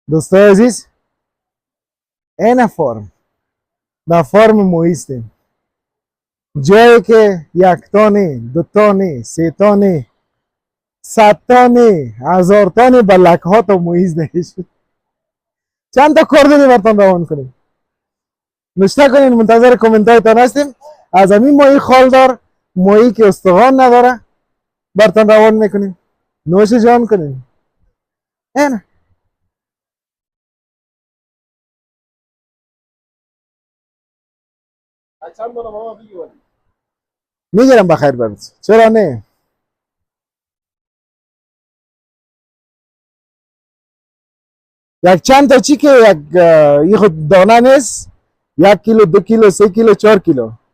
دوستای عزیز، این فرم در فرم محیطیم، جایی که یک تانی، دو تانی، سه تانی، 100 تانی، 1000 تانی به لکه ها تا محیط دهید. چند تا کار داریم برتان روان کنیم؟ نوشته کنین، منتظر کامنت هایتان هستیم. از همین ماهی خالدار، ماهی که استخوان نداره برتان روان میکنیم. نوش جان کنیم. این میگیرم بخیر برد، چرا نه؟ یک چند تا چی که یک یه خود دانه نیست، 1 کیلو، 2 کیلو، 3 کیلو، 4 کیلو